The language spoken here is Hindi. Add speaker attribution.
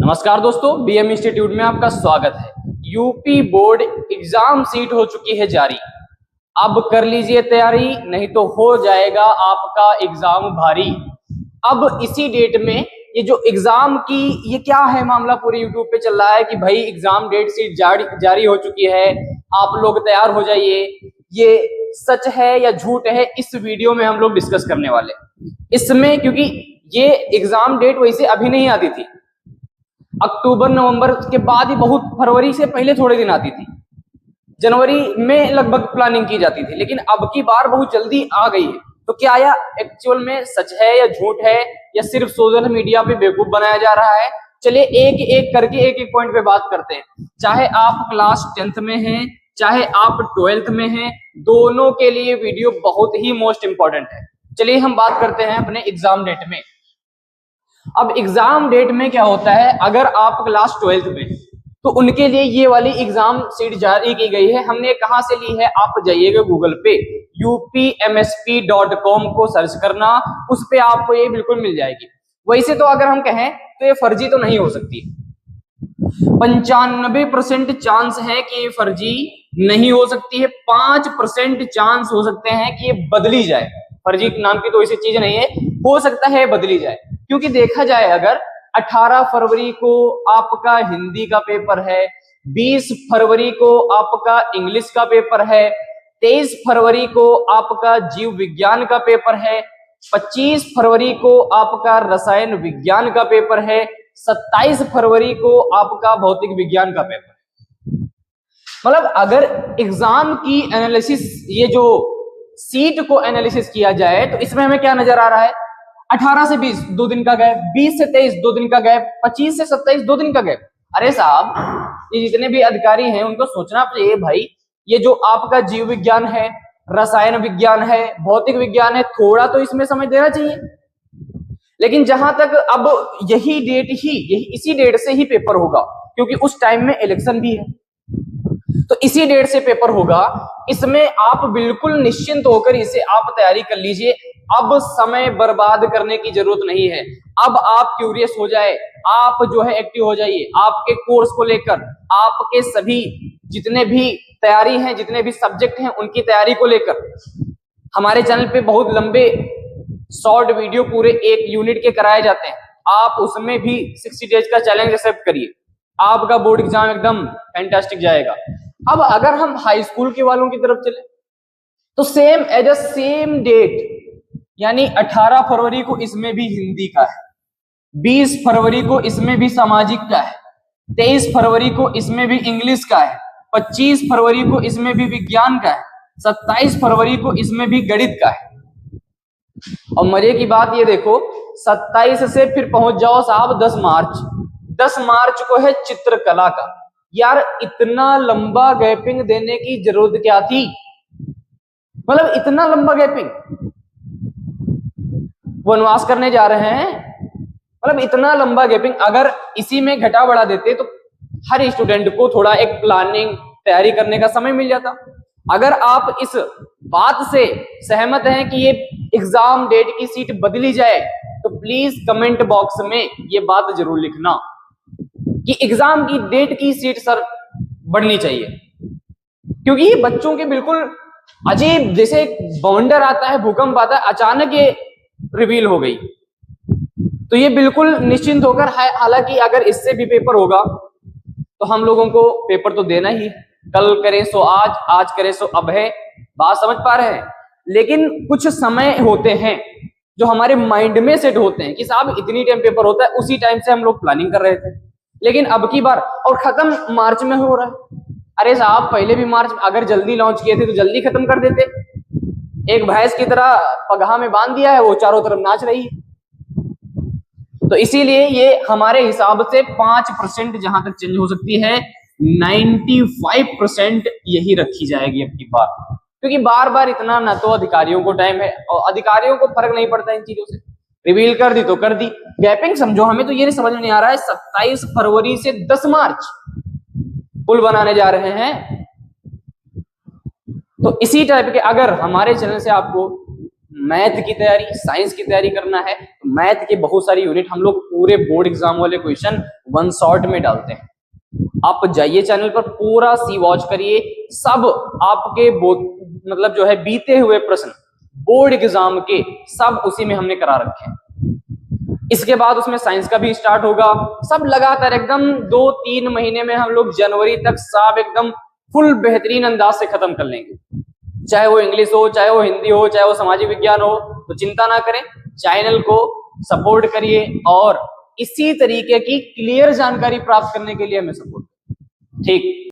Speaker 1: नमस्कार दोस्तों, बीएम इंस्टीट्यूट में आपका स्वागत है। यूपी बोर्ड एग्जाम सीट हो चुकी है जारी। अब कर लीजिए तैयारी, नहीं तो हो जाएगा आपका एग्जाम भारी। अब इसी डेट में ये जो एग्जाम की ये क्या है मामला पूरे यूट्यूब पे चल रहा है कि भाई एग्जाम डेट सीट जारी हो चुकी है, आप लोग तैयार हो जाइए। ये सच है या झूठ है, इस वीडियो में हम लोग डिस्कस करने वाले इसमें, क्योंकि ये एग्जाम डेट वैसे अभी नहीं आती थी, अक्टूबर नवंबर के बाद ही बहुत, फरवरी से पहले थोड़े दिन आती थी, जनवरी में लगभग प्लानिंग की जाती थी, लेकिन अब की बार बहुत जल्दी आ गई है। तो क्या यह एक्चुअल में सच है या झूठ है या सिर्फ सोशल मीडिया पे बेवकूफ बनाया जा रहा है? चलिए एक एक करके एक एक पॉइंट पे बात करते हैं। चाहे आप क्लास 10th में हैं, चाहे आप 12th में हैं, दोनों के लिए वीडियो बहुत ही मोस्ट इंपॉर्टेंट है। चलिए हम बात करते हैं अपने एग्जाम डेट में। अब एग्जाम डेट में क्या होता है, अगर आप क्लास 12th में तो उनके लिए ये वाली एग्जाम सीट जारी की गई है। हमने कहां से ली है, आप जाइएगा गूगल पे, upmsp.com को सर्च करना, उस पे आपको ये बिल्कुल मिल जाएगी। वैसे तो अगर हम कहें तो ये फर्जी तो नहीं हो सकती, 95% चांस है कि ये फर्जी नहीं हो सकती है, 5% चांस हो सकते हैं कि ये बदली जाए। फर्जी नाम की तो ऐसी चीज नहीं है, हो सकता है बदली जाए, क्योंकि देखा जाए अगर 18 फरवरी को आपका हिंदी का पेपर है, 20 फरवरी को आपका इंग्लिश का पेपर है, 23 फरवरी को आपका जीव विज्ञान का पेपर है, 25 फरवरी को आपका रसायन विज्ञान का पेपर है, 27 फरवरी को आपका भौतिक विज्ञान का पेपर है। मतलब अगर एग्जाम की एनालिसिस, ये जो सीट को एनालिसिस किया जाए तो इसमें हमें क्या नजर आ रहा है, 18 से 20 2 दिन का गैप, 20 से 23 2 दिन का गैप, 25 से 27 2 दिन का गैप। अरे साहब, ये जितने भी अधिकारी हैं उनको सोचना चाहिए भाई, ये जो आपका जीव विज्ञान है, रसायन विज्ञान है, भौतिक विज्ञान है, थोड़ा तो इसमें समय देना चाहिए। लेकिन जहां तक अब यही डेट ही, इसी डेट से ही पेपर होगा, क्योंकि उस टाइम में इलेक्शन भी है, तो इसी डेट से पेपर होगा। इसमें आप बिल्कुल निश्चिंत होकर इसे आप तैयारी कर लीजिए। अब समय बर्बाद करने की जरूरत नहीं है। अब आप क्यूरियस हो जाए, आप जो है एक्टिव हो जाइए आपके कोर्स को लेकर, आपके सभी जितने भी तैयारी हैं, जितने भी सब्जेक्ट हैं उनकी तैयारी को लेकर। हमारे चैनल पे बहुत लंबे शॉर्ट वीडियो पूरे 1 यूनिट के कराए जाते हैं, आप उसमें भी 60 डेज का चैलेंज एक्सेप्ट करिए, आपका बोर्ड एग्जाम एकदम फैंटास्टिक जाएगा। अब अगर हम हाई स्कूल के वालों की तरफ चले तो same as a same date, यानी 18 फरवरी को इसमें भी हिंदी का है, 20 फरवरी को इसमें भी सामाजिक का है, 23 फरवरी को इसमें भी इंग्लिश का है, 25 फरवरी को इसमें भी विज्ञान का है, 27 फरवरी को इसमें भी गणित का है। और मजे की बात ये देखो, 27 से फिर पहुंच जाओ साहब 10 मार्च। 10 मार्च को है चित्रकला का। यार इतना लंबा गैपिंग देने की जरूरत क्या थी, मतलब इतना लंबा गैपिंग, वनवास करने जा रहे हैं, मतलब इतना लंबा गैपिंग अगर इसी में घटा बढ़ा देते तो हर स्टूडेंट को थोड़ा एक प्लानिंग तैयारी करने का समय मिल जाता। अगर आप इस बात से सहमत हैं कि ये एग्जाम डेट की सीट बदली जाए तो प्लीज कमेंट बॉक्स में ये बात जरूर लिखना कि एग्जाम की डेट की सीट सर बढ़नी चाहिए, क्योंकि ये बच्चों के बिल्कुल अजीब, जैसे बाउंडर आता है, भूकंप आता है, अचानक ये रिवील हो गई। तो ये बिल्कुल निश्चिंत होकर, हालांकि अगर इससे भी पेपर होगा तो हम लोगों को पेपर तो देना ही, कल करें सो आज, आज करें सो अब है, बात समझ पा रहे हैं। लेकिन कुछ समय होते हैं जो हमारे माइंड में सेट होते हैं कि साहब इतनी टाइम पेपर होता है, उसी टाइम से हम लोग प्लानिंग कर रहे थे, लेकिन अब की बार और खत्म मार्च में हो रहा है। अरे साहब पहले भी मार्च अगर जल्दी लॉन्च किए थे तो जल्दी खत्म कर देते। एक भैंस की तरह पगहा में बांध दिया है, वो चारों तरफ नाच रही है। तो इसीलिए ये हमारे हिसाब से 5% जहां तक चेंज हो सकती है, 95% यही रखी जाएगी अब की बार, क्योंकि बार बार इतना ना तो अधिकारियों को टाइम है, और अधिकारियों को फर्क नहीं पड़ता इन चीजों से, रिवील कर दी तो कर दी, गैपिंग समझो। हमें तो ये नहीं समझ में नहीं आ रहा है 27 फरवरी से 10 मार्च पुल बनाने जा रहे हैं। तो इसी टाइप के अगर हमारे चैनल से आपको मैथ की तैयारी, साइंस की तैयारी करना है तो मैथ के बहुत सारी यूनिट हम लोग पूरे बोर्ड एग्जाम वाले क्वेश्चन वन शॉट में डालते हैं। आप जाइए चैनल पर, पूरा सी वॉच करिए, सब आपके मतलब जो है बीते हुए प्रश्न बोर्ड एग्जाम के सब उसी में हमने करा रखे हैं। इसके बाद उसमें साइंस का भी स्टार्ट होगा, सब लगातार एकदम 2-3 महीने में हम लोग जनवरी तक सब एकदम फुल बेहतरीन अंदाज से खत्म कर लेंगे। चाहे वो इंग्लिश हो, चाहे वो हिंदी हो, चाहे वो सामाजिक विज्ञान हो, तो चिंता ना करें, चैनल को सपोर्ट करिए और इसी तरीके की क्लियर जानकारी प्राप्त करने के लिए हमें सपोर्ट करिए। ठीक।